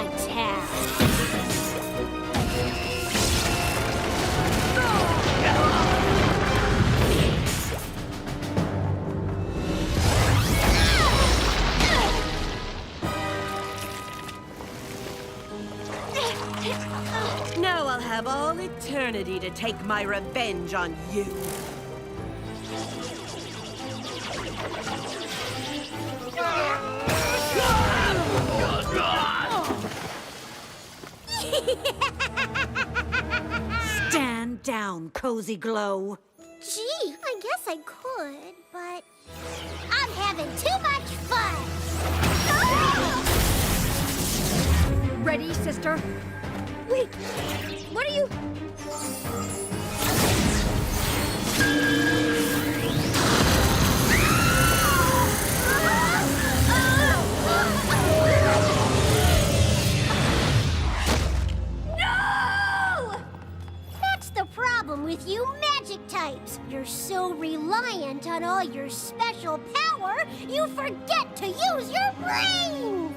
attack! Now I'll have all eternity to take my revenge on you. Stand down, Cozy Glow. Gee, I guess I could, but I'm having too much fun! Ready, sister? Wait, what are you... No! That's the problem with you magic types. You're so reliant on all your special power, you forget to use your brains!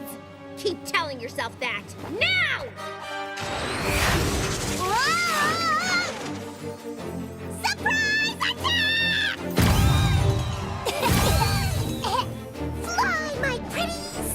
Keep telling yourself that. Now! Ah! Surprise attack! Fly, my pretties!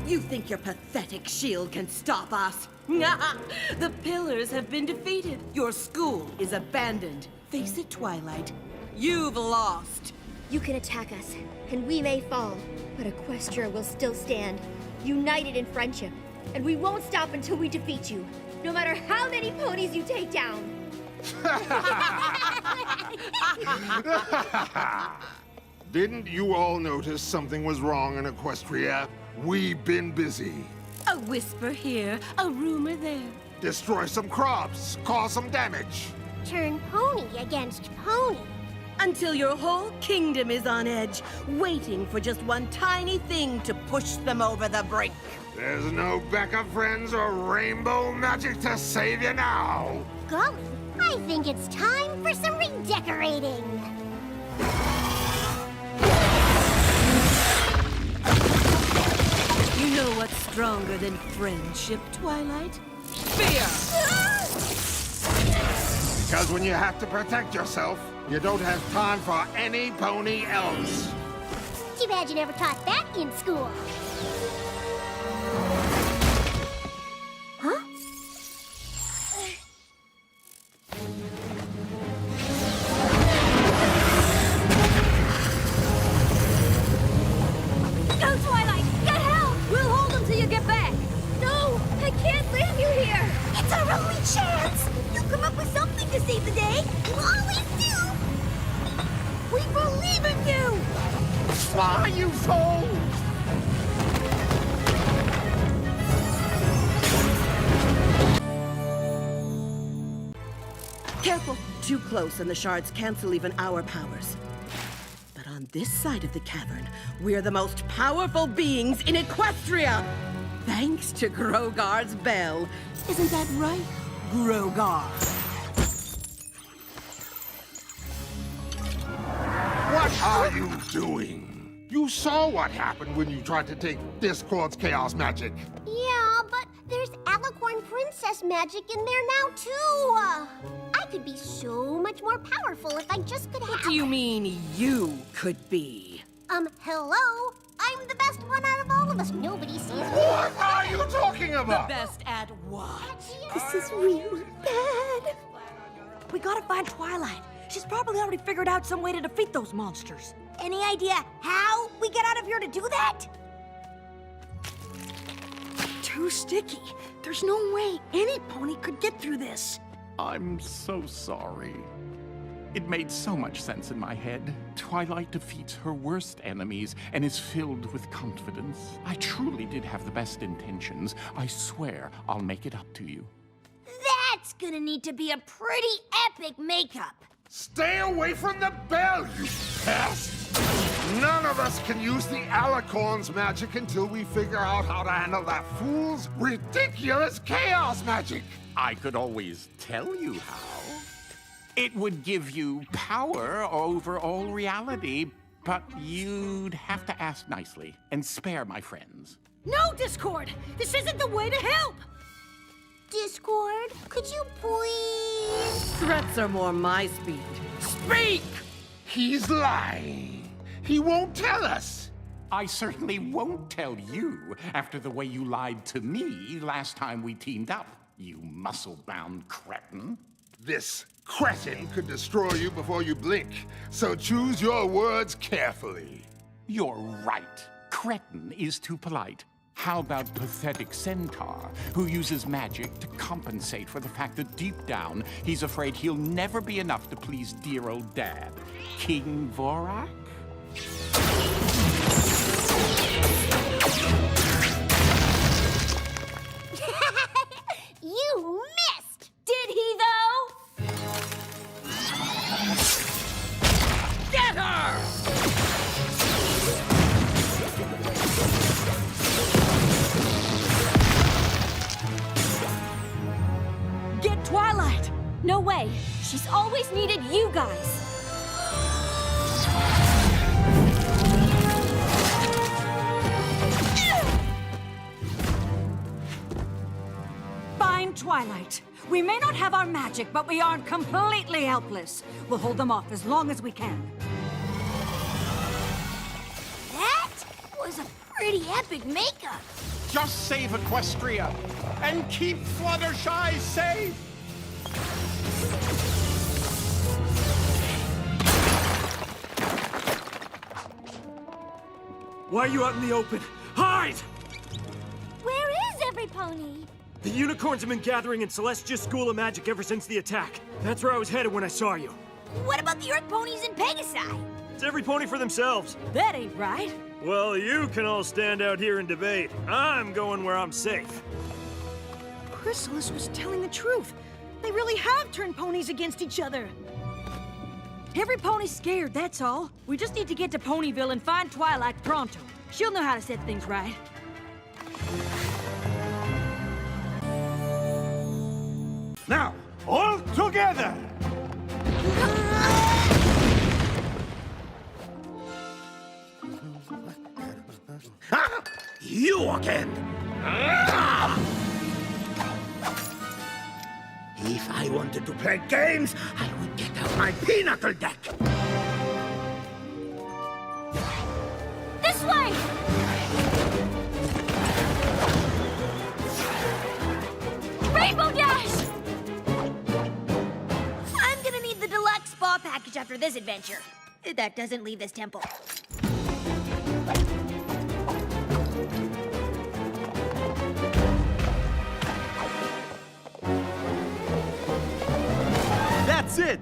You think your pathetic shield can stop us? The pillars have been defeated. Your school is abandoned. Face it, Twilight. You've lost. You can attack us, and we may fall, but Equestria will still stand, united in friendship. And we won't stop until we defeat you, no matter how many ponies you take down. Didn't you all notice something was wrong in Equestria? We've been busy. A whisper here, a rumor there. Destroy some crops, cause some damage. Turn pony against pony. Until your whole kingdom is on edge, waiting for just one tiny thing to push them over the brink. There's no backup friends or rainbow magic to save you now. Golly, I think it's time for some redecorating. You know what's stronger than friendship, Twilight? Fear! Because when you have to protect yourself, you don't have time for any pony else. Too bad you never taught that in school. Huh? Go, Twilight! Get help! We'll hold them till you get back. No! I can't leave you here! It's our only chance! You'll come up with something to save the day! You always do! We believe in you! Fly, you fool! Careful! Too close and the shards cancel even our powers. But on this side of the cavern, we're the most powerful beings in Equestria! Thanks to Grogar's bell. Isn't that right, Grogar? What are you doing? You saw what happened when you tried to take Discord's chaos magic. Yeah, but there's alicorn princess magic in there now, too! I could be so much more powerful if I just could have... What do you mean, you could be? Hello? I'm the best one out of all of us. Nobody sees me. What are you talking The about? best at what? This is really bad. We gotta find Twilight. She's probably already figured out some way to defeat those monsters. Any idea how we get out of here to do that? Too sticky. There's no way any pony could get through this. I'm so sorry. It made so much sense in my head. Twilight defeats her worst enemies and is filled with confidence. I truly did have the best intentions. I swear I'll make it up to you. That's gonna need to be a pretty epic makeup. Stay away from the bell, you pest! None of us can use the alicorn's magic until we figure out how to handle that fool's ridiculous chaos magic. I could always tell you how. It would give you power over all reality, but you'd have to ask nicely and spare my friends. No, Discord! This isn't the way to help! Discord, could you please? Threats are more my speed. Speak! He's lying. He won't tell us. I certainly won't tell you after the way you lied to me last time we teamed up, you muscle-bound cretin. This cretin could destroy you before you blink, so choose your words carefully. You're right. Cretin is too polite. How about pathetic centaur, who uses magic to compensate for the fact that deep down, he's afraid he'll never be enough to please dear old dad, King Vorak? You missed! Did he, though? Get her! Get Twilight! No way. She's always needed you guys. Find Twilight. We may not have our magic, but we aren't completely helpless. We'll hold them off as long as we can. That was a pretty epic makeup. Just save Equestria and keep Fluttershy safe! Why are you out in the open? Hide! Where is everypony? The unicorns have been gathering in Celestia's School of Magic ever since the attack. That's where I was headed when I saw you. What about the Earth Ponies and Pegasi? It's every pony for themselves. That ain't right. Well, you can all stand out here and debate. I'm going where I'm safe. Chrysalis was telling the truth. They really have turned ponies against each other. Every pony's scared, that's all. We just need to get to Ponyville and find Twilight pronto. She'll know how to set things right. Now, all together! You again! If I wanted to play games, I would get out my pinnacle deck! This way! Rainbow Dash! I'm gonna need the deluxe spa package after this adventure. That doesn't leave this temple. That's it!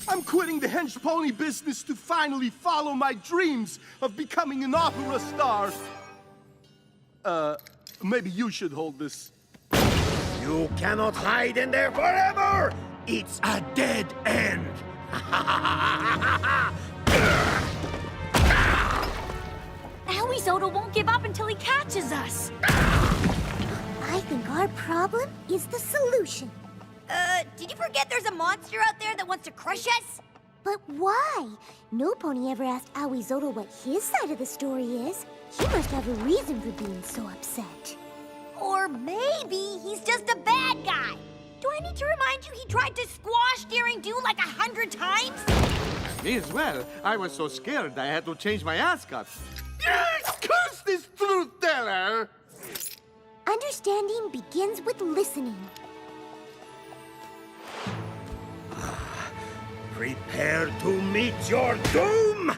I'm quitting the hench pony business to finally follow my dreams of becoming an opera star. Maybe you should hold this. You cannot hide in there forever! It's a dead end! Awizoto won't give up until he catches us. I think our problem is the solution. Did you forget there's a monster out there that wants to crush us? But why? No pony ever asked Awizoto what his side of the story is. He must have a reason for being so upset. Or maybe he's just a bad guy. Do I need to remind you he tried to squash Daring Do like 100 times? Me as well. I was so scared I had to change my ascot. Yes! Curse this truth teller! Understanding begins with listening. Prepare to meet your doom!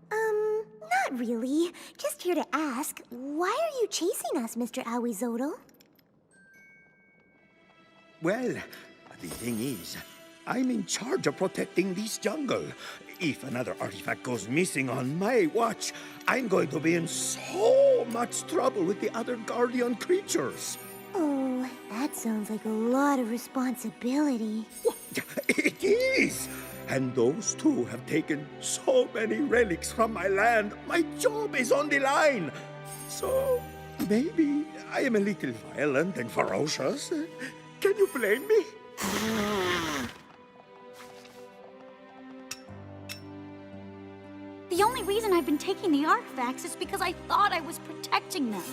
Not really. Just here to ask, why are you chasing us, Mr. Awizoto? Well, the thing is, I'm in charge of protecting this jungle. If another artifact goes missing on my watch, I'm going to be in so much trouble with the other guardian creatures. Oh, that sounds like a lot of responsibility. It is! And those two have taken so many relics from my land. My job is on the line. So, maybe I am a little violent and ferocious. Can you blame me? The only reason I've been taking the artifacts is because I thought I was protecting them.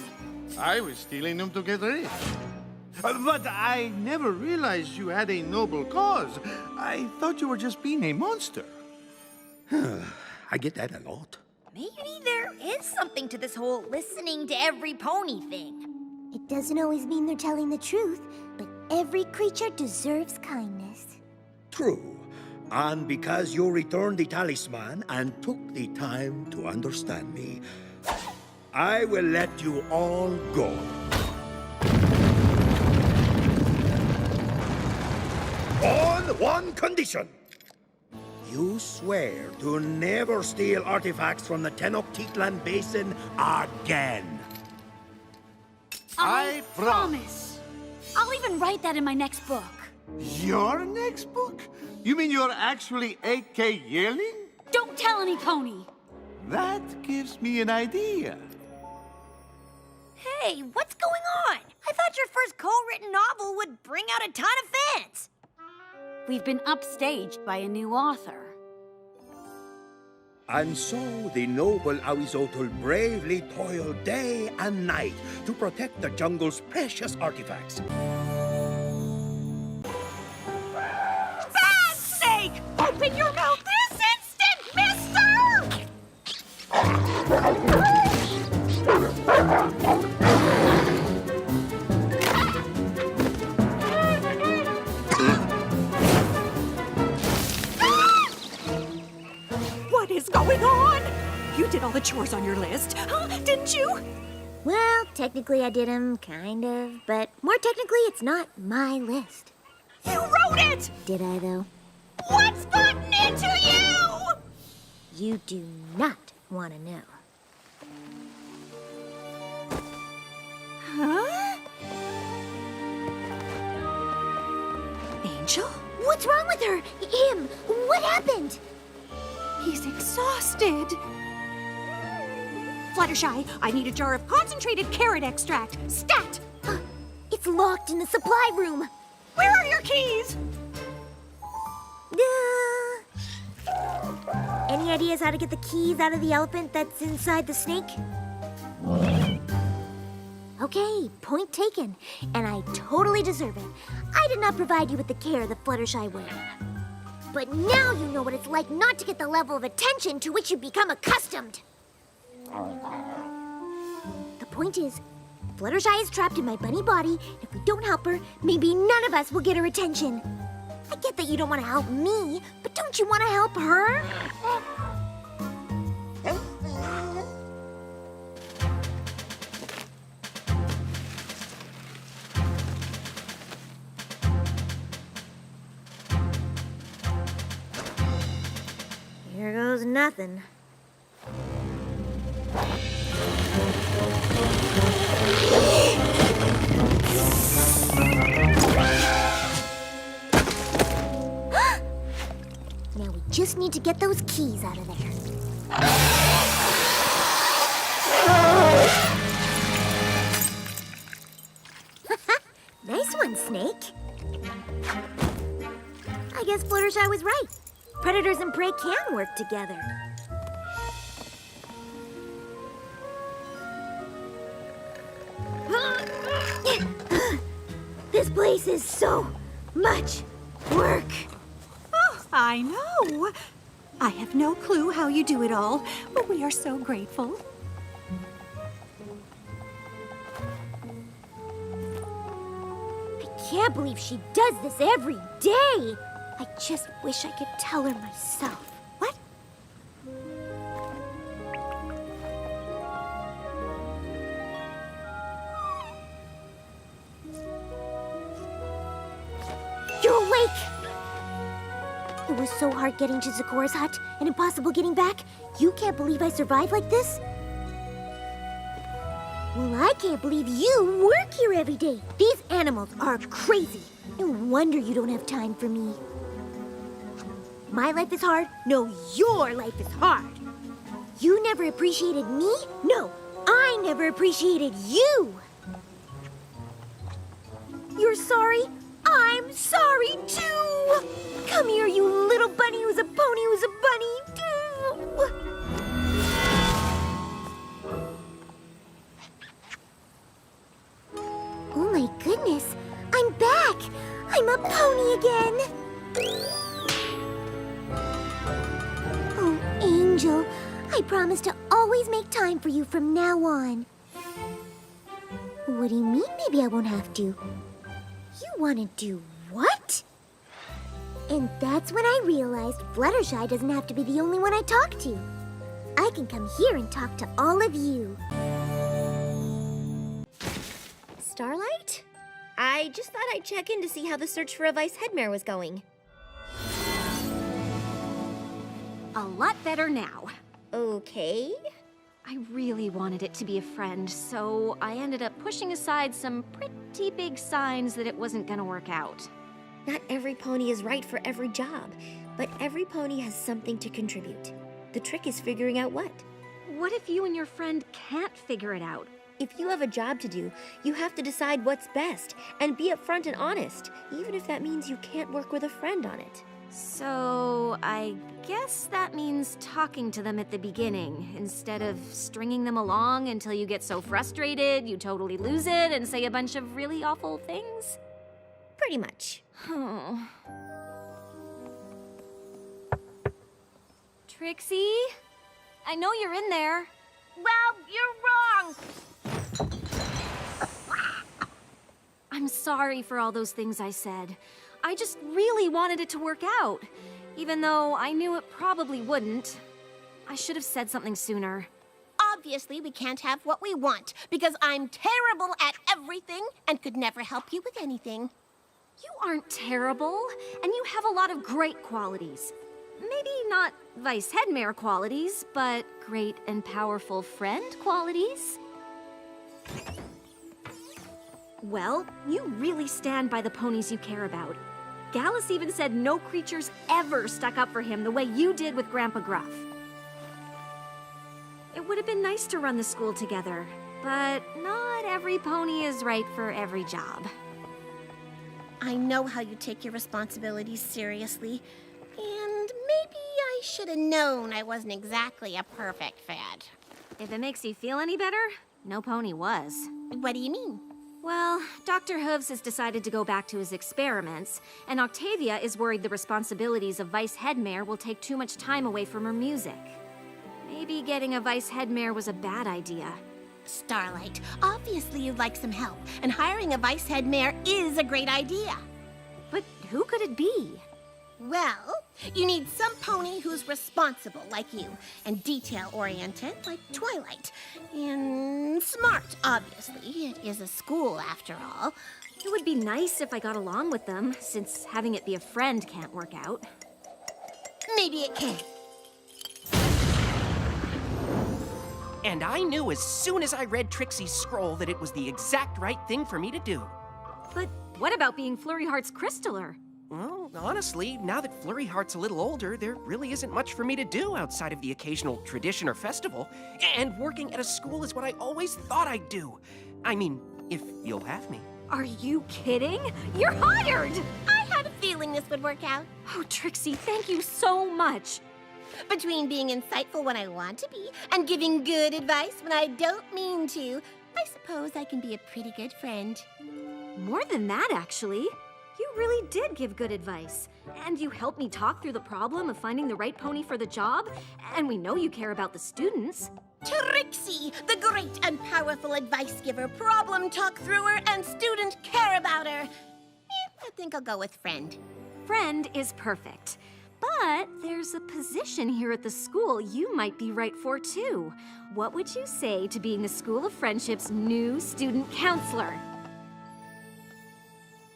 I was stealing them to get rich. But I never realized you had a noble cause. I thought you were just being a monster. I get that a lot. Maybe there is something to this whole listening to every pony thing. It doesn't always mean they're telling the truth, but every creature deserves kindness. True. And because you returned the talisman and took the time to understand me, I will let you all go. On one condition. You swear to never steal artifacts from the Tenochtitlan Basin again. I promise. I'll even write that in my next book. Your next book? You mean you're actually A.K. Yearling? Don't tell any pony. That gives me an idea. Hey, what's going on? I thought your first co-written novel would bring out a ton of fans. We've been upstaged by a new author. And so the noble Awizotl bravely toiled day and night to protect the jungle's precious artifacts. Bad Snake! Open your mouth this instant, mister! What is going on? You did all the chores on your list, huh? Didn't you? Well, technically I did them, kind of, but more technically it's not my list. You wrote it! Did I, though? What's gotten into you? You do not want to know. Huh? Angel? What's wrong with her? Him? What happened? He's exhausted. Fluttershy, I need a jar of concentrated carrot extract. Stat! It's locked in the supply room. Where are your keys? Any ideas how to get the keys out of the elephant that's inside the snake? Okay, point taken. And I totally deserve it. I did not provide you with the care that Fluttershy would. But now you know what it's like not to get the level of attention to which you become accustomed. The point is, Fluttershy is trapped in my bunny body, and if we don't help her, maybe none of us will get her attention. I get that you don't want to help me, but don't you want to help her? Here goes nothing. Now we just need to get those keys out of there. Nice one, Snake. I guess Fluttershy was right. Predators and prey can work together. This place is so much work. Oh, I know. I have no clue how you do it all, but we are so grateful. I can't believe she does this every day. I just wish I could tell her myself. What? You're awake! It was so hard getting to Zecora's hut and impossible getting back. You can't believe I survived like this? Well, I can't believe you work here every day. These animals are crazy. No wonder you don't have time for me. My life is hard. No, your life is hard. You never appreciated me? No, I never appreciated you. You're sorry? I'm sorry too. Come here, you little bunny who's a pony who's a bunny. Oh my goodness, I'm back. I'm a pony again. Oh, Angel, I promise to always make time for you from now on. What do you mean maybe I won't have to? You want to do what? And that's when I realized Fluttershy doesn't have to be the only one I talk to. I can come here and talk to all of you. Starlight? I just thought I'd check in to see how the search for a vice headmare was going. A lot better now. Okay. I really wanted it to be a friend, so I ended up pushing aside some pretty big signs that it wasn't gonna work out. Not every pony is right for every job, but every pony has something to contribute. The trick is figuring out what. What if you and your friend can't figure it out? If you have a job to do, you have to decide what's best and be upfront and honest, even if that means you can't work with a friend on it. So, I guess that means talking to them at the beginning, instead of stringing them along until you get so frustrated you totally lose it and say a bunch of really awful things? Pretty much. Oh. Trixie? I know you're in there. Well, you're wrong. I'm sorry for all those things I said. I just really wanted it to work out, even though I knew it probably wouldn't. I should have said something sooner. Obviously, we can't have what we want, because I'm terrible at everything and could never help you with anything. You aren't terrible, and you have a lot of great qualities. Maybe not vice headmare qualities, but great and powerful friend qualities. Well, you really stand by the ponies you care about. Gallus even said no creatures ever stuck up for him the way you did with Grandpa Gruff. It would have been nice to run the school together, but not every pony is right for every job. I know how you take your responsibilities seriously, and maybe I should have known I wasn't exactly a perfect fit. If it makes you feel any better, no pony was. What do you mean? Well, Dr. Hooves has decided to go back to his experiments, and Octavia is worried the responsibilities of vice headmare will take too much time away from her music. Maybe getting a vice headmare was a bad idea. Starlight, obviously you'd like some help, and hiring a vice headmare is a great idea. But who could it be? Well, you need some pony who's responsible like you, and detail-oriented like Twilight, and smart, obviously. It is a school, after all. It would be nice if I got along with them, since having it be a friend can't work out. Maybe it can. And I knew as soon as I read Trixie's scroll that it was the exact right thing for me to do. But what about being Flurry Heart's crystaller? Well, honestly, now that Flurry Heart's a little older, there really isn't much for me to do outside of the occasional tradition or festival. And working at a school is what I always thought I'd do. I mean, if you'll have me. Are you kidding? You're hired! I had a feeling this would work out. Oh, Trixie, thank you so much. Between being insightful when I want to be and giving good advice when I don't mean to, I suppose I can be a pretty good friend. More than that, actually. You really did give good advice. And you helped me talk through the problem of finding the right pony for the job. And we know you care about the students. Trixie, the great and powerful advice giver, problem talk thrower, and student care about her. I think I'll go with friend. Friend is perfect. But there's a position here at the school you might be right for, too. What would you say to being the School of Friendship's new student counselor?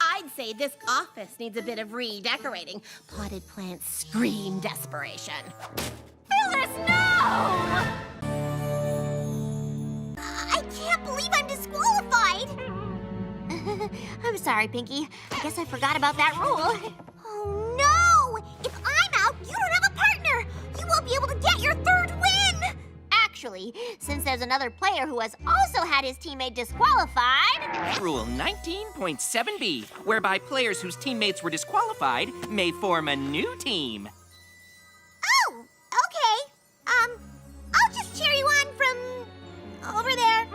I'd I'd say this office needs a bit of redecorating. Potted plants scream desperation. Phyllis, no! I can't believe I'm disqualified! I'm sorry, Pinkie. I guess I forgot about that rule. Oh, no! If I'm out, you don't have a partner! You won't be able to get your third win! Actually, since there's another player who has also had his teammate disqualified... Rule 19.7b, whereby players whose teammates were disqualified may form a new team. Oh, okay. I'll just cheer you on from over there.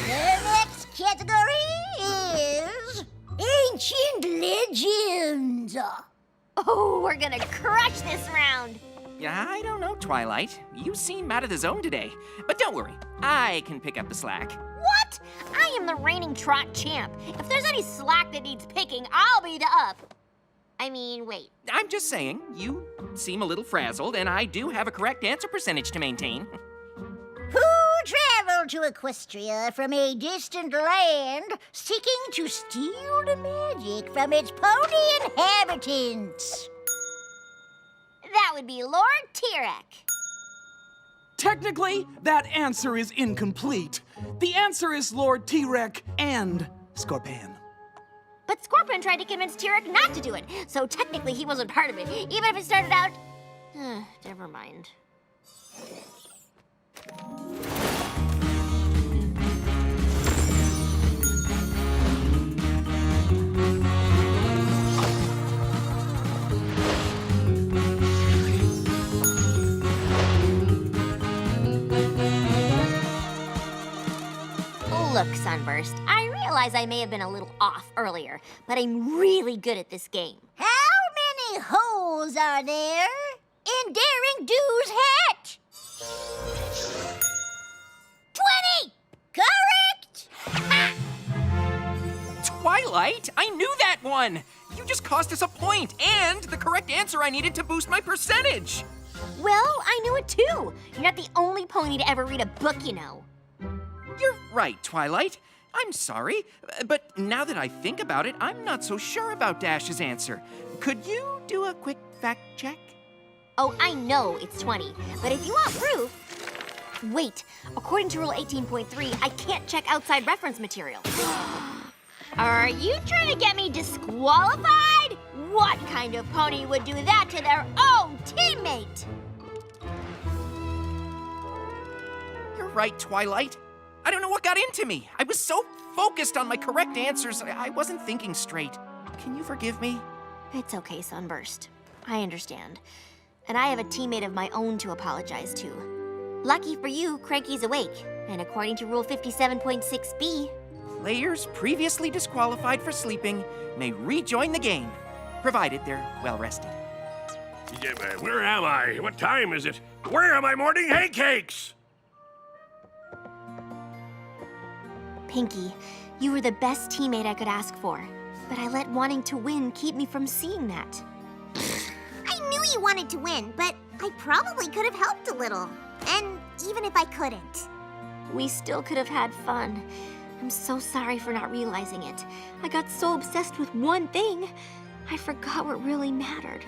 The next category is Ancient Legends. Oh, we're gonna crush this round. I don't know, Twilight. You seem out of the zone today. But don't worry, I can pick up the slack. What? I am the reigning trot champ. If there's any slack that needs picking, I'll be the up. I mean, wait. I'm just saying, you seem a little frazzled, and I do have a correct answer percentage to maintain. Who traveled to Equestria from a distant land, seeking to steal the magic from its pony inhabitants? That would be Lord Tirek. Technically, that answer is incomplete. The answer is Lord Tirek and Scorpion. But Scorpion tried to convince Tirek not to do it, so technically he wasn't part of it, even if it started out... never mind. Look, Sunburst, I realize I may have been a little off earlier, but I'm really good at this game. How many holes are there in Daring Do's hat? 20! Correct! Twilight, I knew that one! You just cost us a point, and the correct answer I needed to boost my percentage! Well, I knew it too. You're not the only pony to ever read a book, you know. You're right, Twilight. I'm sorry, but now that I think about it, I'm not so sure about Dash's answer. Could you do a quick fact check? Oh, I know it's 20, but if you want proof... Wait, according to Rule 18.3, I can't check outside reference material. Are you trying to get me disqualified? What kind of pony would do that to their own teammate? You're right, Twilight. I don't know what got into me. I was so focused on my correct answers, I wasn't thinking straight. Can you forgive me? It's okay, Sunburst. I understand. And I have a teammate of my own to apologize to. Lucky for you, Cranky's awake. And according to Rule 57.6b... Players previously disqualified for sleeping may rejoin the game, provided they're well rested. Yeah, where am I? What time is it? Where are my morning hay cakes? Pinkie, you were the best teammate I could ask for. But I let wanting to win keep me from seeing that. I knew you wanted to win, but I probably could have helped a little. And even if I couldn't. We still could have had fun. I'm so sorry for not realizing it. I got so obsessed with one thing, I forgot what really mattered.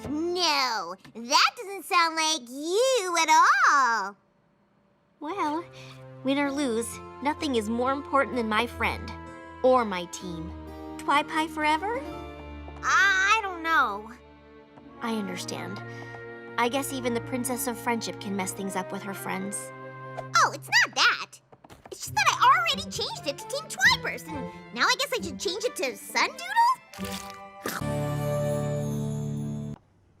No, that doesn't sound like you at all. Well, win or lose, nothing is more important than my friend. Or my team. Twi-Pie forever? I don't know. I understand. I guess even the Princess of Friendship can mess things up with her friends. Oh, it's not that. It's just that I already changed it to Team Twiburst, and now I guess I should change it to Sundoodle?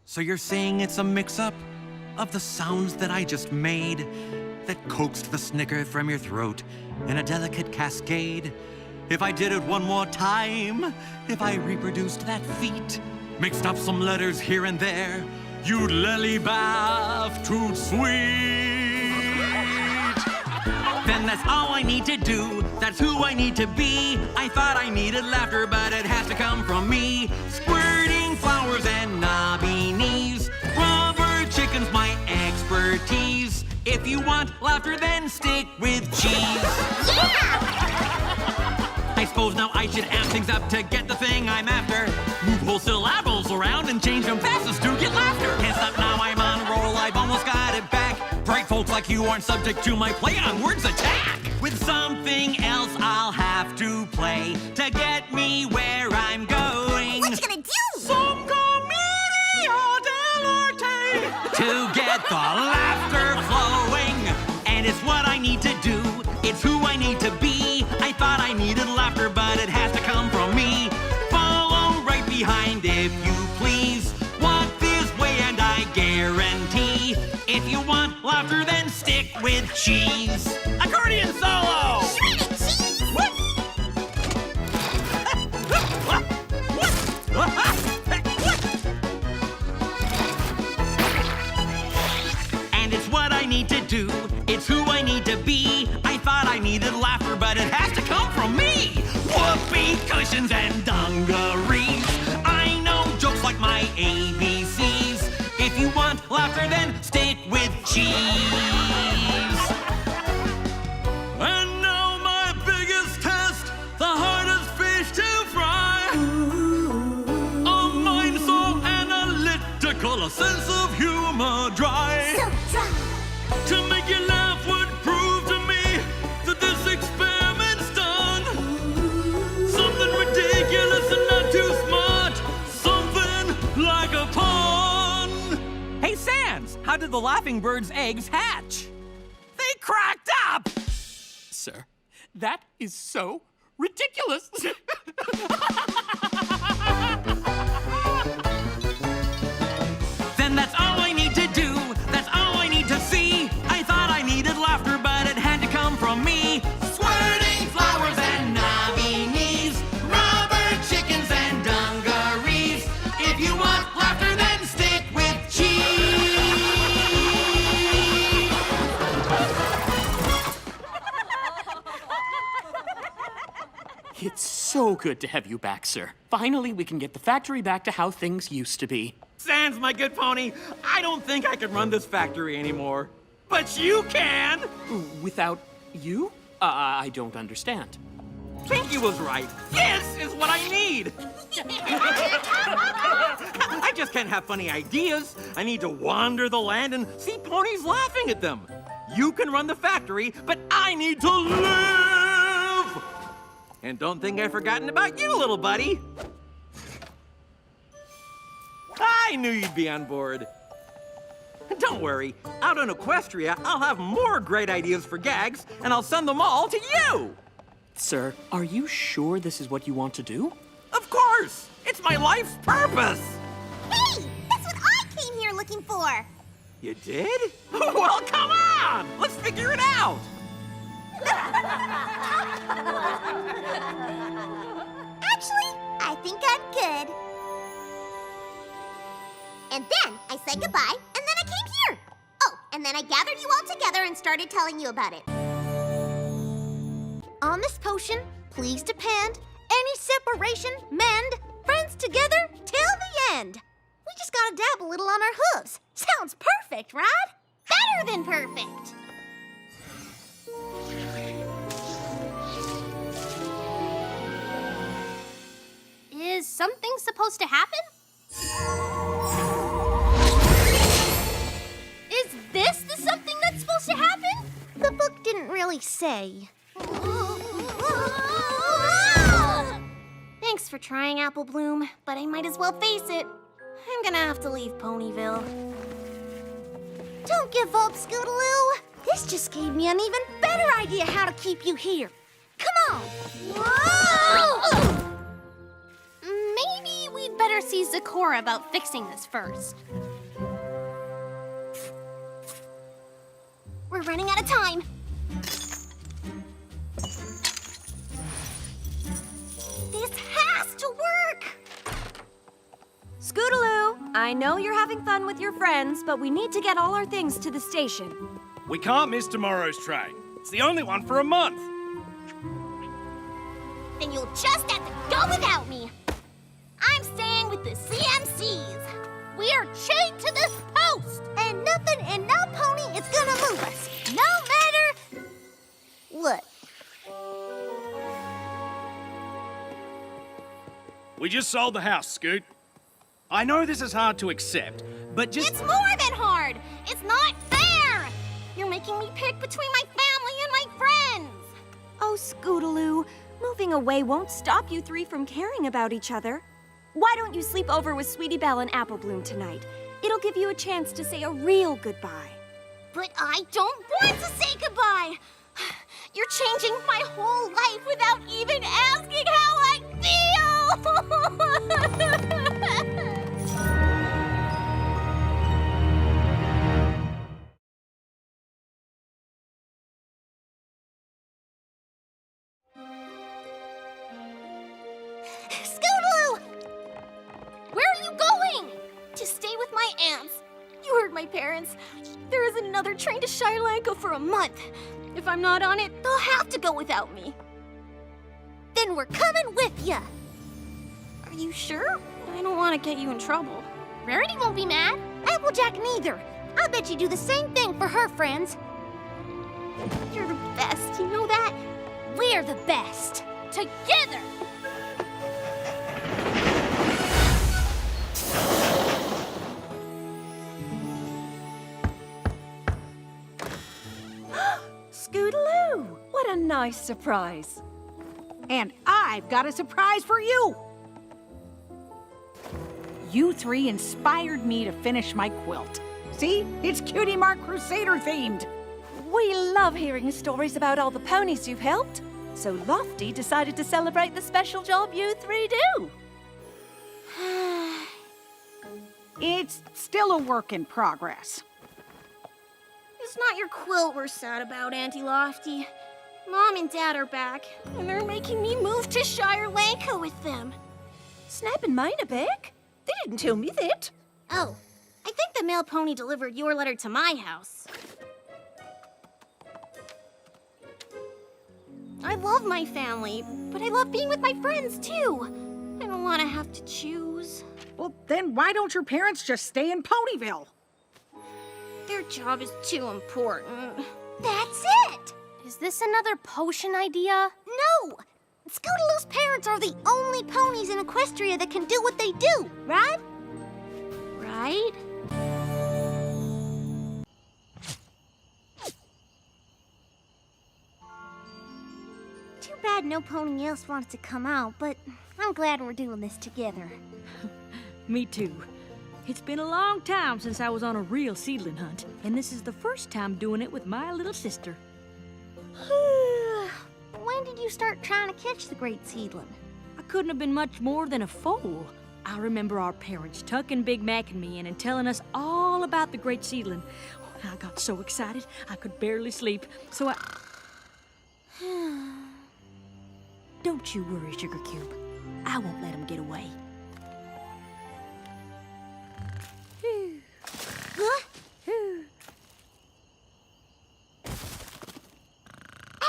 So you're saying it's a mix-up of the sounds that I just made that coaxed the snicker from your throat in a delicate cascade? If I did it one more time, if I reproduced that feat, mixed up some letters here and there, you'd lily-bath too sweet. Then that's all I need to do, that's who I need to be. I thought I needed laughter, but it has to come from me. Squirting flowers and knobby knees, rubber chicken's my expertise. If you want laughter, then stick with cheese. I suppose now I should amp things up to get the thing I'm after. Move whole syllables around and change them fastest to get laughter. Can't stop now, I'm on a roll, I've almost got it back. Bright folks like you aren't subject to my play on words attack. With something else I'll have to play to get me where I'm going. What you gonna do? Some commedia dell'arte to get the laughter flowing. And it's what I need to do, it's who I need to be. I thought I needed laughter, but it has to come from me. Follow right behind, if you please. Walk this way and I guarantee. If you want laughter, then stick with cheese. Accordion solo! Shredded cheese! What? And it's what I need to do, it's who I need to be. I thought I needed laughter, but it has to come from me. Whoopee cushions and dungarees. I know jokes like my ABCs. If you want laughter, then stick with cheese. And now my biggest test, the hardest fish to fry. A mind so analytical, a sense of humor dry. So dry. To make you laugh would prove to me that this experiment's done. Something ridiculous and not too smart. Something like a pun. Hey, Sans, how did the laughing bird's eggs hatch? They cracked up! Sir, that is so ridiculous. Then that's all I need to do. That's all I need to see. I thought I needed laughter, but it had to come from me. Squirting flowers and knobby knees. Rubber chickens and dungarees. If you want laughter, then stick with cheese. It's so good to have you back, sir. Finally, we can get the factory back to how things used to be. Sans, my good pony, I don't think I can run this factory anymore. But you can! Without you? I don't understand. Pinkie was right. This is what I need! I just can't have funny ideas. I need to wander the land and see ponies laughing at them. You can run the factory, but I need to live! And don't think I've forgotten about you, little buddy. I knew you'd be on board. Don't worry, out in Equestria, I'll have more great ideas for gags, and I'll send them all to you! Sir, are you sure this is what you want to do? Of course! It's my life's purpose! Hey! That's what I came here looking for! You did? Well, come on! Let's figure it out! Actually, I think I'm good. And then I said goodbye, and then I came here. Oh, and then I gathered you all together and started telling you about it. On this potion, please depend. Any separation, mend. Friends together till the end. We just gotta dab a little on our hooves. Sounds perfect, right? Better than perfect. Is something supposed to happen? Is this the something that's supposed to happen? The book didn't really say. Thanks for trying, Apple Bloom, but I might as well face it. I'm gonna have to leave Ponyville. Don't give up, Scootaloo. This just gave me an even better idea how to keep you here. Come on. Whoa! Maybe we'd better see Zecora about fixing this first. We're running out of time. This has to work! Scootaloo, I know you're having fun with your friends, but we need to get all our things to the station. We can't miss tomorrow's train. It's the only one for a month. Then you'll just have to go without me. I'm staying with the CMCs. We are chained to this post. And nothing and no pony that's gonna move us, no matter what. We just sold the house, Scoot. I know this is hard to accept, but just... It's more than hard! It's not fair! You're making me pick between my family and my friends! Oh, Scootaloo, moving away won't stop you three from caring about each other. Why don't you sleep over with Sweetie Belle and Apple Bloom tonight? It'll give you a chance to say a real goodbye. But I don't want to say goodbye! You're changing my whole life without even asking how I feel! Scootaloo! Where are you going? To stay with my aunts. You heard my parents. There isn't another train to Shire for a month. If I'm not on it, they'll have to go without me. Then we're coming with ya. Are you sure? I don't want to get you in trouble. Rarity won't be mad. Applejack neither. I bet you do the same thing for her friends. You're the best, you know that? We're the best. Together! Scootaloo! What a nice surprise. And I've got a surprise for you! You three inspired me to finish my quilt. See? It's Cutie Mark Crusader themed. We love hearing stories about all the ponies you've helped. So Lofty decided to celebrate the special job you three do. It's still a work in progress. It's not your quilt we're sad about, Auntie Lofty. Mom and Dad are back, and they're making me move to Shire with them. Snapping mine a back? They didn't tell me that. Oh, I think the mail pony delivered your letter to my house. I love my family, but I love being with my friends, too. I don't want to have to choose. Well, then why don't your parents just stay in Ponyville? Their job is too important. That's it! Is this another potion idea? No! Scootaloo's parents are the only ponies in Equestria that can do what they do, right? Right? Too bad no pony else wanted to come out, but I'm glad we're doing this together. Me too. It's been a long time since I was on a real seedling hunt, and this is the first time doing it with my little sister. When did you start trying to catch the great seedling? I couldn't have been much more than a foal. I remember our parents tucking Big Mac and me in and telling us all about the great seedling. I got so excited I could barely sleep, so I... Don't you worry, Sugar Cube. I won't let him get away. Huh?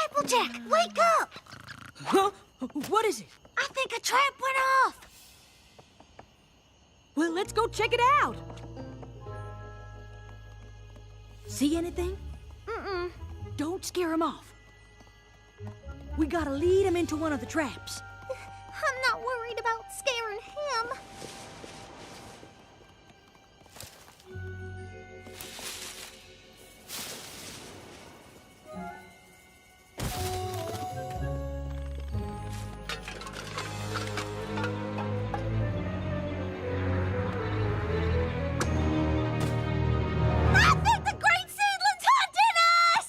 Applejack, wake up! Huh? What is it? I think a trap went off! Well, let's go check it out. See anything? Mm-mm. Don't scare him off. We gotta lead him into one of the traps. I'm not worried about scaring him. I think the great seedling's hunting us!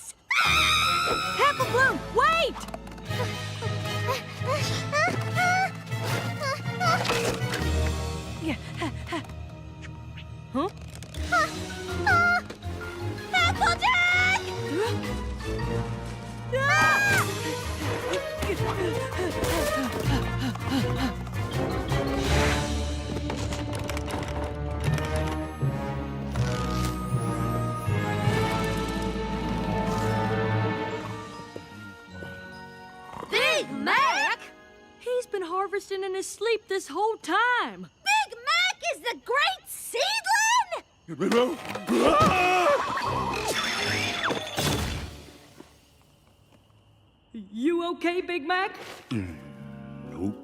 Apple Bloom, wait! Yeah. Huh? Applejack! Big Mac? He's been harvesting in his sleep this whole time. Big Mac is the great seedling? You okay, Big Mac? Nope.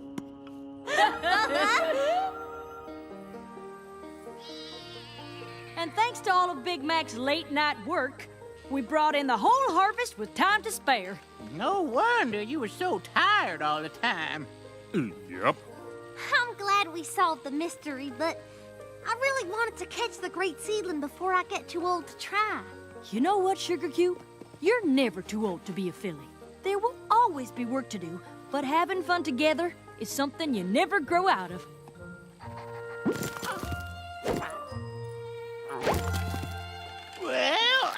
And thanks to all of Big Mac's late night work, we brought in the whole harvest with time to spare. No wonder you were so tired all the time. Yep. I'm glad we solved the mystery, but I really wanted to catch the great seedling before I get too old to try. You know what, Sugar Cube? You're never too old to be a filly. There will always be work to do, but having fun together is something you never grow out of. Well,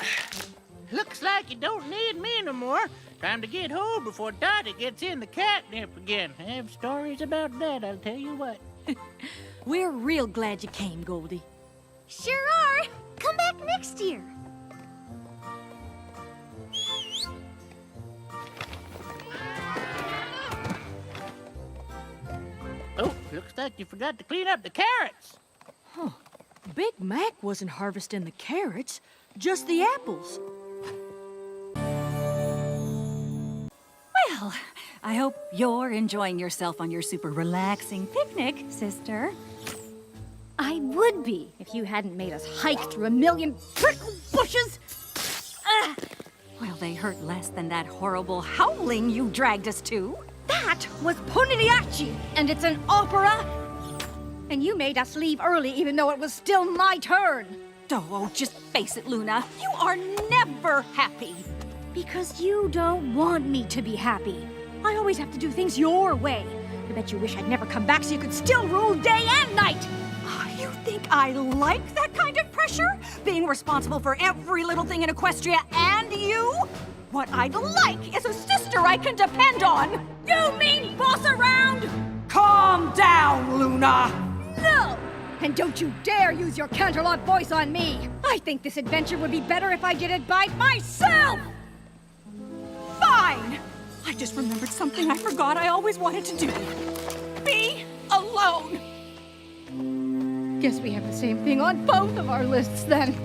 looks like you don't need me no more. Time to get home before Dottie gets in the catnip again. I have stories about that, I'll tell you what. We're real glad you came, Goldie. Sure are. Come back next year. Oh, looks like you forgot to clean up the carrots. Huh. Big Mac wasn't harvesting the carrots, just the apples. Well, I hope you're enjoying yourself on your super relaxing picnic, sister. I would be if you hadn't made us hike through a million prickle bushes. Well, they hurt less than that horrible howling you dragged us to. That was Ponigliacci, and it's an opera. And you made us leave early even though it was still my turn. Oh, just face it, Luna. You are never happy. Because you don't want me to be happy. I always have to do things your way. I bet you wish I'd never come back so you could still rule day and night. You think I like that kind of pressure? Being responsible for every little thing in Equestria and you? What I'd like is a sister I can depend on. You mean boss around? Calm down, Luna. No! And don't you dare use your Canterlot voice on me. I think this adventure would be better if I did it by myself. Fine! I just remembered something I forgot I always wanted to do. Be alone! Guess we have the same thing on both of our lists, then.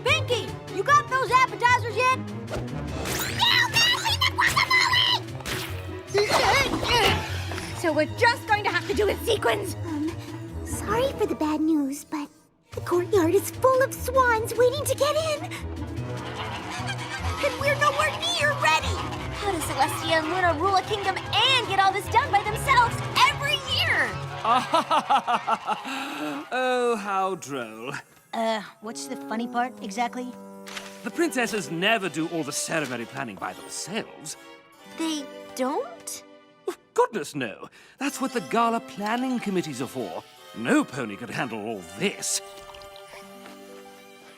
Pinkie, you got those appetizers yet? So we're just going to have to do it sequins. Sorry for the bad news, but the courtyard is full of swans waiting to get in. And we're nowhere near ready. How does Celestia and Luna rule a kingdom and get all this done by themselves every year? Oh, how droll. What's the funny part, exactly? The princesses never do all the ceremony planning by themselves. They don't? Goodness, no. That's what the gala planning committees are for. No pony could handle all this.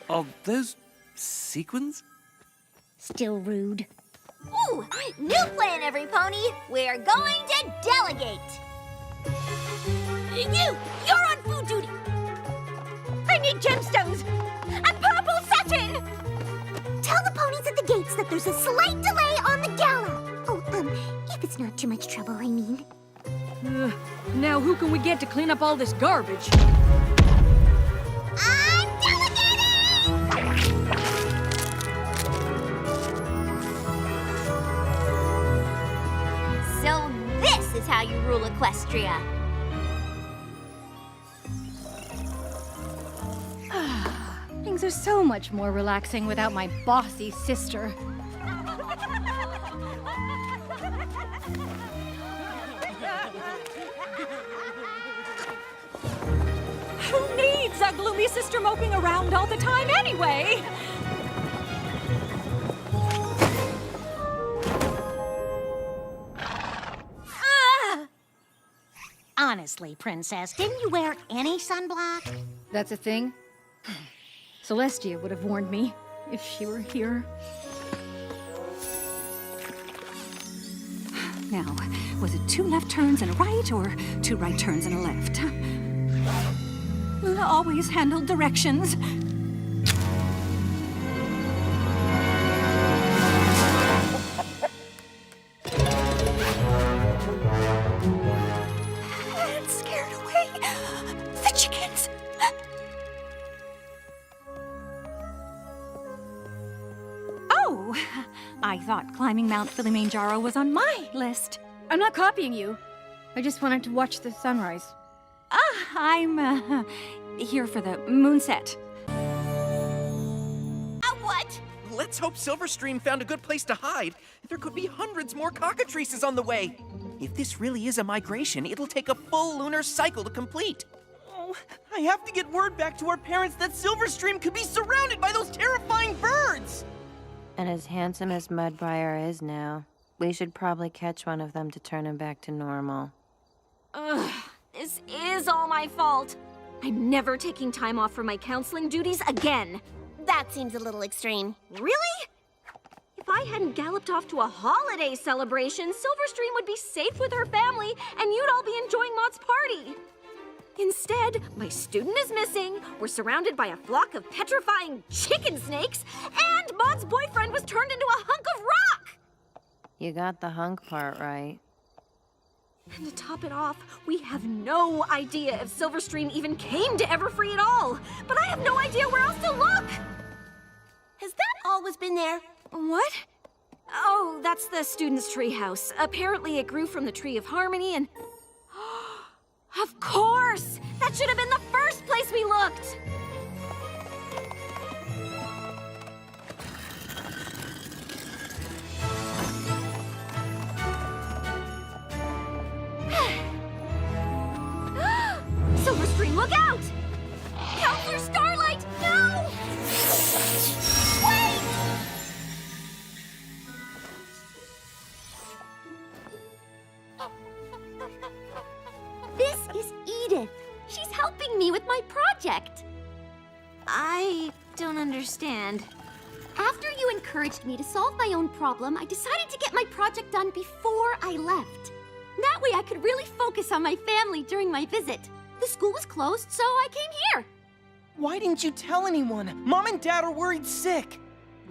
Are those sequins? Still rude. Ooh, new plan, everypony. We're going to delegate. You're on food duty. I need gemstones and purple satin. Tell the ponies at the gates that there's a slight delay on the gala. Oh, if it's not too much trouble, I mean. Now who can we get to clean up all this garbage? I'm delegating! So this is how you rule Equestria. Things are so much more relaxing without my bossy sister. Who needs a gloomy sister moping around all the time anyway? Honestly, Princess, didn't you wear any sunblock? That's a thing? Celestia would have warned me if she were here. Now, was it 2 left turns and a right, or 2 right turns and a left? Luna always handled directions. thought climbing Mount Kilimanjaro was on my list. I'm not copying you. I just wanted to watch the sunrise. I'm here for the moonset. What? Let's hope Silverstream found a good place to hide. There could be hundreds more cockatrices on the way. If this really is a migration, it'll take a full lunar cycle to complete. Oh, I have to get word back to our parents that Silverstream could be surrounded by those terrifying birds! And as handsome as Mudbriar is now, we should probably catch one of them to turn him back to normal. Ugh, this is all my fault. I'm never taking time off from my counseling duties again. That seems a little extreme. Really? If I hadn't galloped off to a holiday celebration, Silverstream would be safe with her family, and you'd all be enjoying Maud's party. Instead, my student is missing, we're surrounded by a flock of petrifying chicken snakes, and Maud's boyfriend was turned into a hunk of rock! You got the hunk part right. And to top it off, we have no idea if Silverstream even came to Everfree at all. But I have no idea where else to look! Has that always been there? What? Oh, that's the student's treehouse. Apparently it grew from the Tree of Harmony and... Of course! That should have been the first place we looked! Silverstream, look out! Counselor Starlight, no! Wait! This is Edith. She's helping me with my project. I don't understand. After you encouraged me to solve my own problem, I decided to get my project done before I left. That way I could really focus on my family during my visit. The school was closed, so I came here. Why didn't you tell anyone? Mom and Dad are worried sick.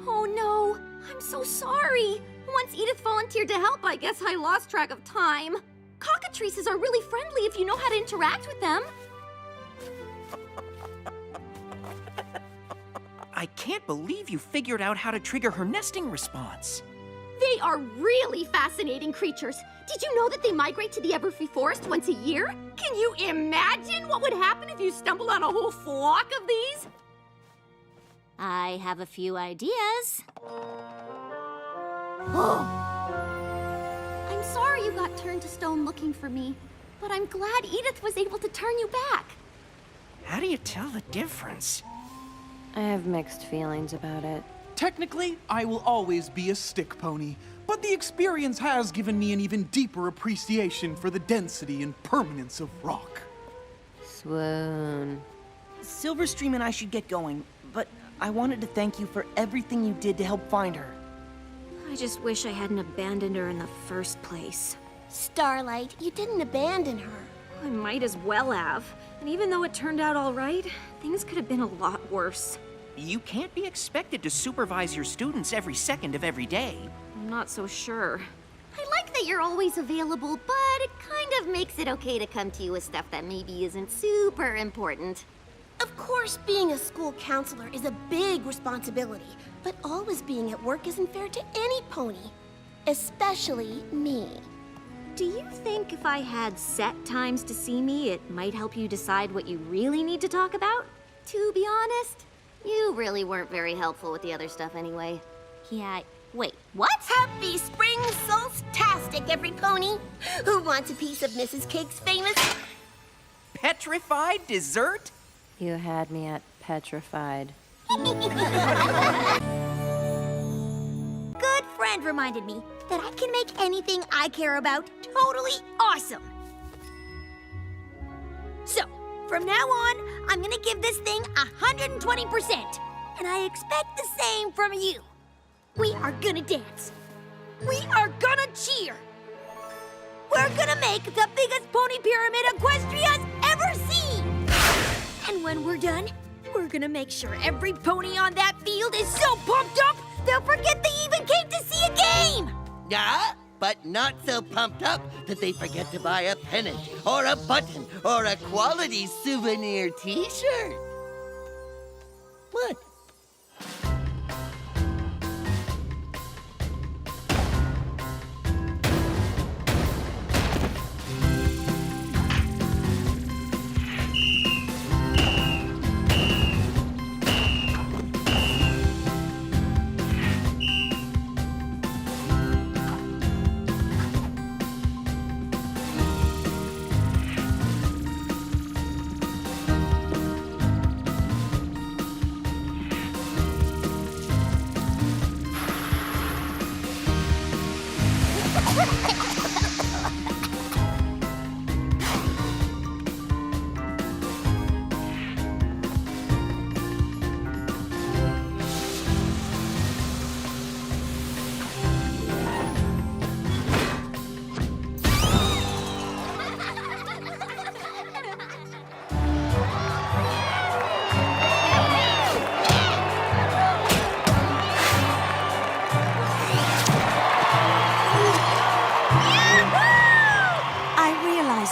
Oh no, I'm so sorry. Once Edith volunteered to help, I guess I lost track of time. Cockatrices are really friendly if you know how to interact with them. I can't believe you figured out how to trigger her nesting response. They are really fascinating creatures. Did you know that they migrate to the Everfree forest once a year? Can you imagine what would happen if you stumbled on a whole flock of these? I have a few ideas. Oh. I'm sorry you got turned to stone looking for me, but I'm glad Edith was able to turn you back. How do you tell the difference? I have mixed feelings about it. Technically, I will always be a stick pony, but the experience has given me an even deeper appreciation for the density and permanence of rock. Swoon. Silverstream and I should get going, but I wanted to thank you for everything you did to help find her. I just wish I hadn't abandoned her in the first place. Starlight, you didn't abandon her. I might as well have. And even though it turned out all right, things could have been a lot worse. You can't be expected to supervise your students every second of every day. I'm not so sure. I like that you're always available, but it kind of makes it okay to come to you with stuff that maybe isn't super important. Of course, being a school counselor is a big responsibility, but always being at work isn't fair to any pony, especially me. Do you think if I had set times to see me, it might help you decide what you really need to talk about? To be honest, you really weren't very helpful with the other stuff anyway. Yeah, wait, what? Happy Spring Solstastic, every pony! Who wants a piece of Mrs. Cake's famous... Petrified dessert? You had me at petrified. Good friend reminded me that I can make anything I care about totally awesome. So, from now on, I'm gonna give this thing 120%. And I expect the same from you. We are gonna dance. We are gonna cheer. We're gonna make the biggest pony pyramid Equestria's ever seen. And when we're done, we're gonna make sure every pony on that field is so pumped up, they'll forget they even came to see a game! Yeah, but not so pumped up that they forget to buy a pennant, or a button, or a quality souvenir t-shirt. What?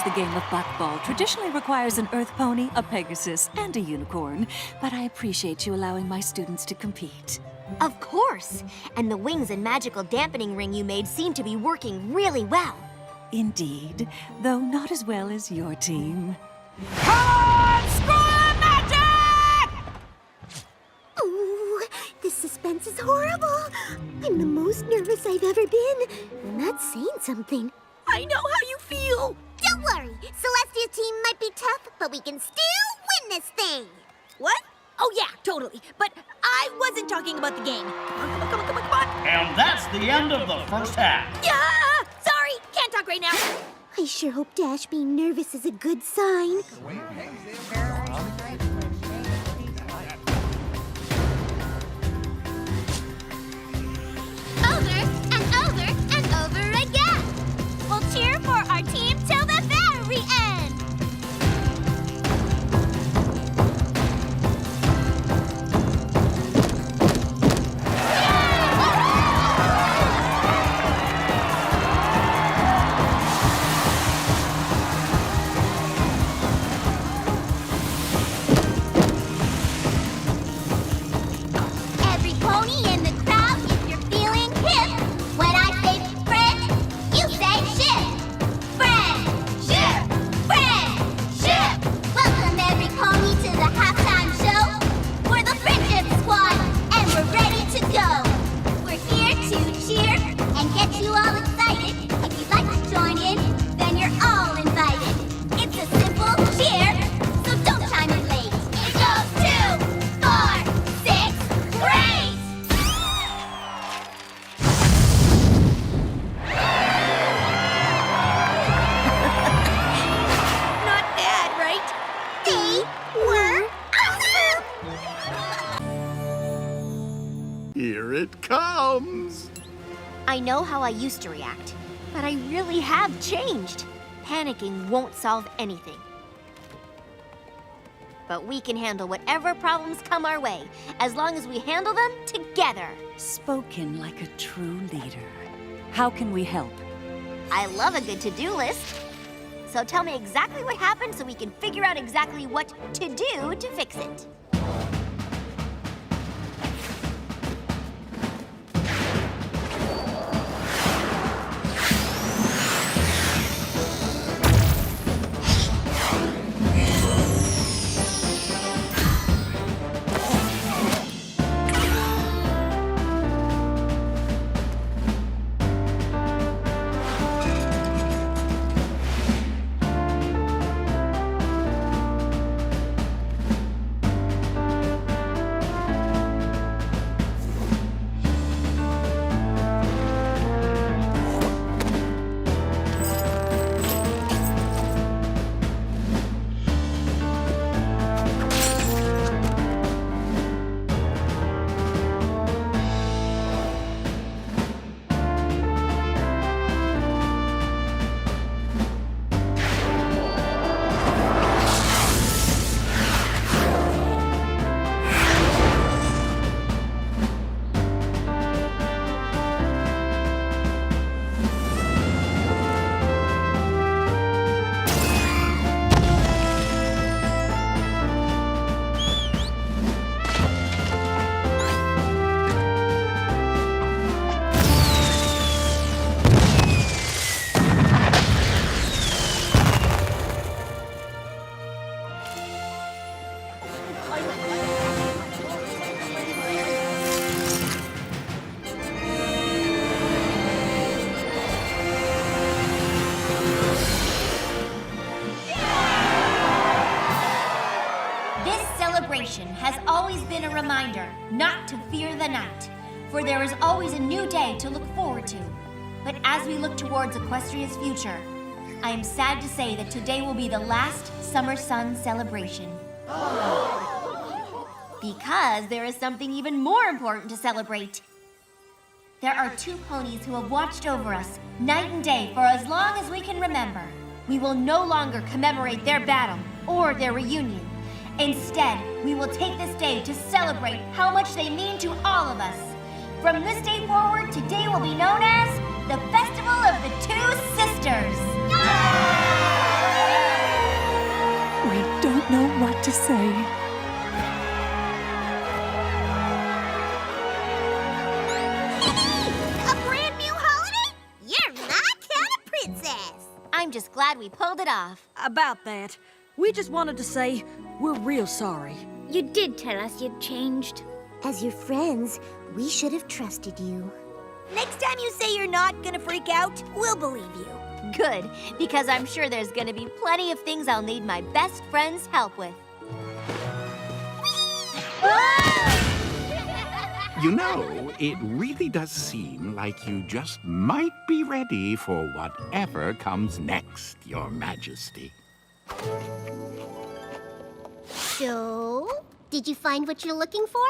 The game of buckball traditionally requires an earth pony, a pegasus, and a unicorn, but I appreciate you allowing my students to compete. Of course! And the wings and magical dampening ring you made seem to be working really well. Indeed, though not as well as your team. Ooh, this suspense is horrible. I'm the most nervous I've ever been. And that's saying something. I know how you feel! Don't worry, Celestia's team might be tough, but we can still win this thing. What? Oh yeah, totally. But I wasn't talking about the game. Come on. And that's the end of the first half. Yeah! Sorry, can't talk right now. I sure hope Dash being nervous is a good sign. Over and over and over again. We'll cheer for our team till the very end. Every pony in the crowd, if you're feeling hip, when I say friend, you say ship. Friendship, friendship. Welcome every pony to the halftime show. We're the Friendship Squad, and we're ready to go. We're here to cheer and get you all excited. If you'd like to join in, then you're all invited. It's a simple cheer, so don't chime in late. It goes 2, 4, 6, great! Not bad, right? They were awesome! Here it comes! I know how I used to react, but I really have changed. Panicking won't solve anything. But we can handle whatever problems come our way, as long as we handle them together. Spoken like a true leader. How can we help? I love a good to-do list. So tell me exactly what happened so we can figure out exactly what to do to fix it. Has always been a reminder not to fear the night, for there is always a new day to look forward to. But as we look towards Equestria's future, I am sad to say that today will be the last Summer Sun celebration. Because there is something even more important to celebrate. There are 2 ponies who have watched over us night and day for as long as we can remember. We will no longer commemorate their battle or their reunion. Instead, we will take this day to celebrate how much they mean to all of us. From this day forward, today will be known as the Festival of the 2 Sisters. We don't know what to say. A brand new holiday? You're my kind of princess. I'm just glad we pulled it off. About that, we just wanted to say we're real sorry. You did tell us you'd changed. As your friends, we should have trusted you. Next time you say you're not gonna freak out, we'll believe you. Good, because I'm sure there's gonna be plenty of things I'll need my best friend's help with. You know, it really does seem like you just might be ready for whatever comes next, Your Majesty. So, did you find what you're looking for?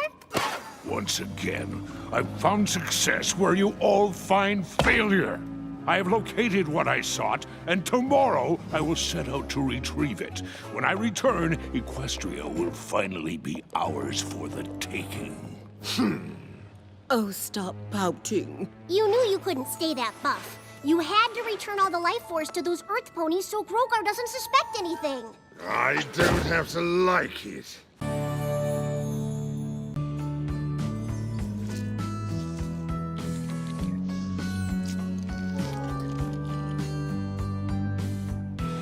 Once again, I've found success where you all find failure. I have located what I sought, and tomorrow I will set out to retrieve it. When I return, Equestria will finally be ours for the taking. Oh, stop pouting. You knew you couldn't stay that buff. You had to return all the life force to those Earth ponies so Grogar doesn't suspect anything. I don't have to like it.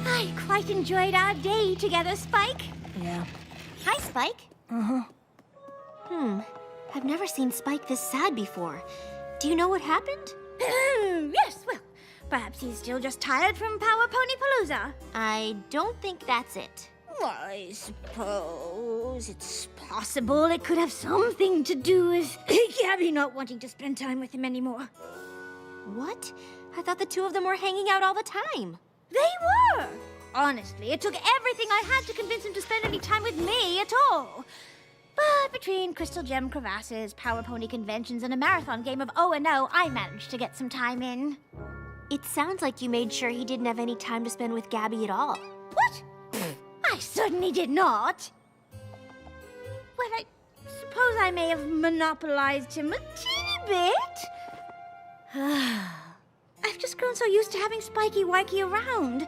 I quite enjoyed our day together, Spike. Yeah. Hi, Spike. Uh-huh. I've never seen Spike this sad before. Do you know what happened? Yes, well, perhaps he's still just tired from Power Pony Palooza. I don't think that's it. I suppose it's possible it could have something to do with Gabby not wanting to spend time with him anymore. What? I thought the 2 of them were hanging out all the time. They were! Honestly, it took everything I had to convince him to spend any time with me at all. But between Crystal Gem crevasses, Power Pony conventions, and a marathon game of O&O, I managed to get some time in. It sounds like you made sure he didn't have any time to spend with Gabby at all. What? I certainly did not. Well, I suppose I may have monopolized him a teeny bit. I've just grown so used to having Spiky Wikey around.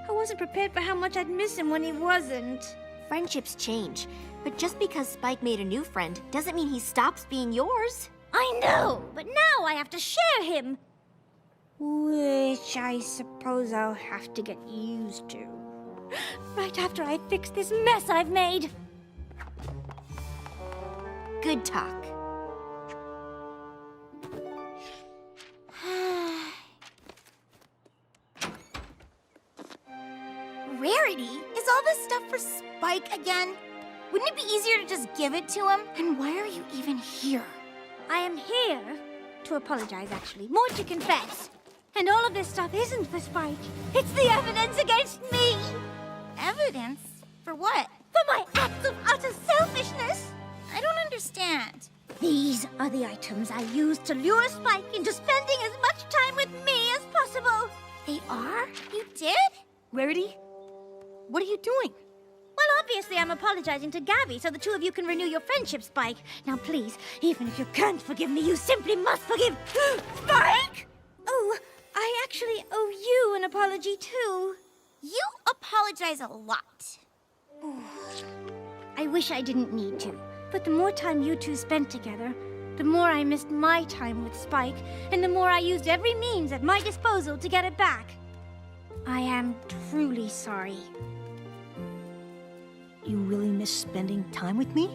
I wasn't prepared for how much I'd miss him when he wasn't. Friendships change, but just because Spike made a new friend doesn't mean he stops being yours. I know, but now I have to share him. Which I suppose I'll have to get used to. Right after I fix this mess I've made. Good talk. Rarity? Is all this stuff for Spike again? Wouldn't it be easier to just give it to him? And why are you even here? I am here to apologize, actually. More to confess. And all of this stuff isn't for Spike. It's the evidence against me. Evidence? For what? For my acts of utter selfishness. I don't understand. These are the items I used to lure Spike into spending as much time with me as possible. They are? You did? Rarity? What are you doing? Well, obviously I'm apologizing to Gabby so the 2 of you can renew your friendship, Spike. Now please, even if you can't forgive me, you simply must forgive Spike! Oh, I actually owe you an apology too. You apologize a lot. I wish I didn't need to, but the more time you 2 spent together, the more I missed my time with Spike, and the more I used every means at my disposal to get it back. I am truly sorry. You really miss spending time with me?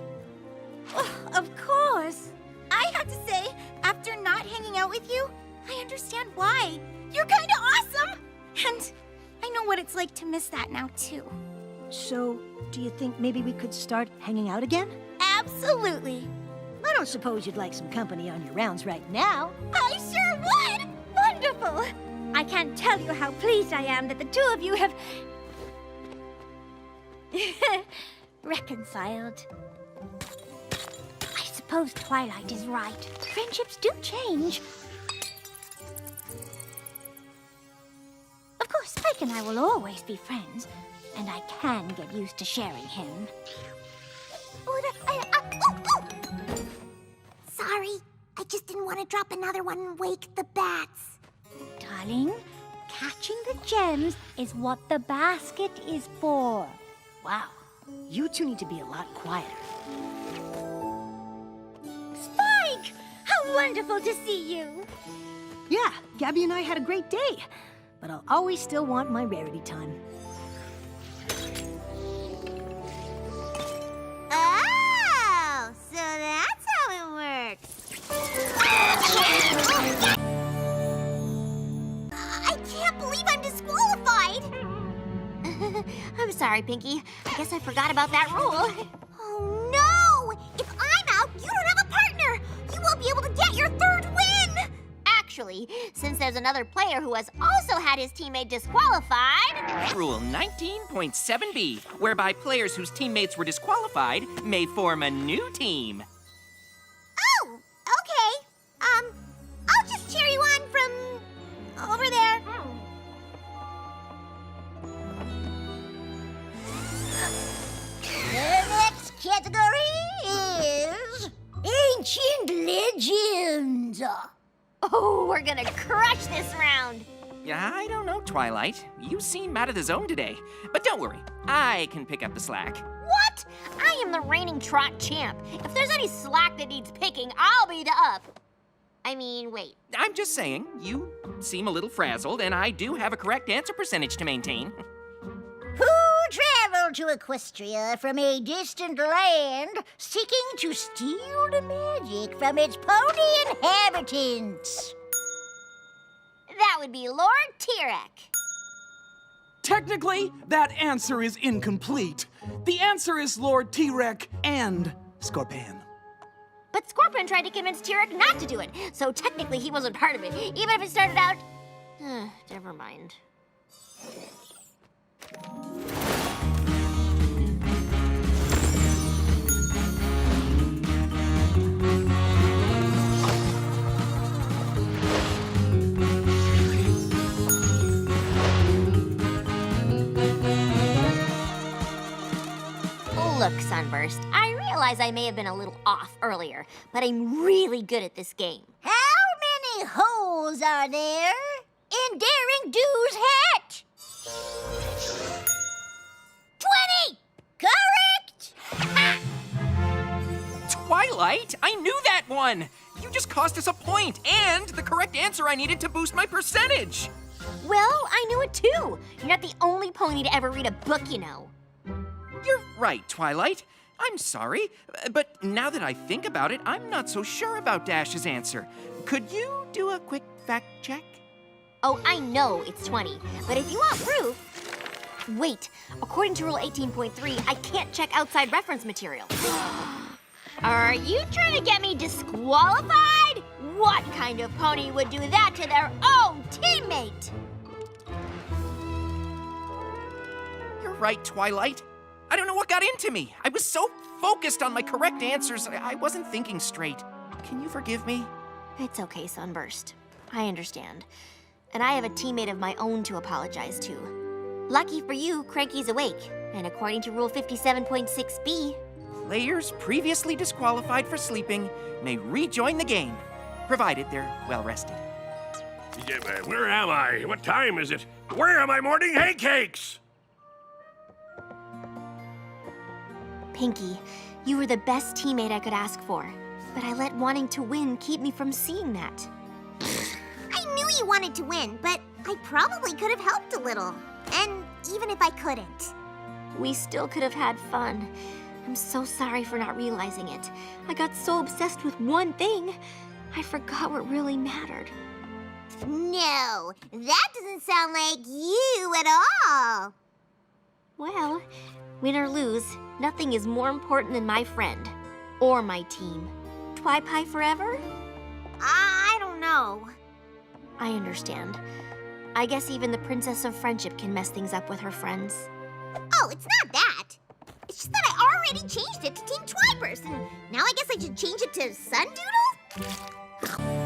Oh, of course. I have to say, after not hanging out with you, I understand why. You're kind of awesome! And I know what it's like to miss that now, too. So, do you think maybe we could start hanging out again? Absolutely. I don't suppose you'd like some company on your rounds right now. I sure would! Wonderful! wonderful! I can't tell you how pleased I am that the two of you have... reconciled. I suppose Twilight is right. Friendships do change. Of course, Spike and I will always be friends, and I can get used to sharing him. Sorry, I just didn't want to drop another one and wake the bats. Darling, catching the gems is what the basket is for. Wow, you two need to be a lot quieter. Spike! How wonderful to see you! Yeah, Gabby and I had a great day, but I'll always still want my Rarity time. Oh, so that's how it works. I can't believe I'm disqualified. I'm sorry, Pinkie. I guess I forgot about that rule. Oh, no! If I'm out, you don't have a partner! You won't be able to get your third win! Actually, since there's another player who has also had his teammate disqualified... Rule 19.7b, whereby players whose teammates were disqualified may form a new team. Oh, okay. I'll just cheer you on from over there. The next category is Ancient Legends. Oh, we're gonna crush this round. I don't know, Twilight. You seem out of the zone today. But don't worry, I can pick up the slack. What? I am the reigning trot champ. If there's any slack that needs picking, I'll be the up. I mean, wait. I'm just saying, you seem a little frazzled, and I do have a correct answer percentage to maintain. Who traveled to Equestria from a distant land, seeking to steal the magic from its pony inhabitants? That would be Lord Tirek. Technically, that answer is incomplete. The answer is Lord Tirek and Scorpion. But Scorpion tried to convince Tirek not to do it, so technically he wasn't part of it, even if it started out... Never mind. Look, Sunburst, I realize I may have been a little off earlier, but I'm really good at this game. How many holes are there in Daring Do's hat? 20! Correct! Twilight, I knew that one! You just cost us a point, and the correct answer I needed to boost my percentage! Well, I knew it too. You're not the only pony to ever read a book, you know. You're right, Twilight. I'm sorry, but now that I think about it, I'm not so sure about Dash's answer. Could you do a quick fact check? Oh, I know it's 20, but if you want proof... Wait, according to Rule 18.3, I can't check outside reference material. Are you trying to get me disqualified? What kind of pony would do that to their own teammate? You're right, Twilight. I don't know what got into me. I was so focused on my correct answers, I wasn't thinking straight. Can you forgive me? It's okay, Sunburst. I understand. And I have a teammate of my own to apologize to. Lucky for you, Cranky's awake. And according to Rule 57.6b... Players previously disqualified for sleeping may rejoin the game, provided they're well-rested. Where am I? What time is it? Where are my morning hay cakes? Pinkie, you were the best teammate I could ask for. But I let wanting to win keep me from seeing that. I knew you wanted to win, but I probably could have helped a little. And even if I couldn't. We still could have had fun. I'm so sorry for not realizing it. I got so obsessed with one thing, I forgot what really mattered. No, that doesn't sound like you at all. Well, win or lose, nothing is more important than my friend. Or my team. Twi-Pie forever? I don't know. I understand. I guess even the Princess of Friendship can mess things up with her friends. Oh, it's not that. It's just that I already changed it to Team Twipers, and now I guess I should change it to Sundoodle?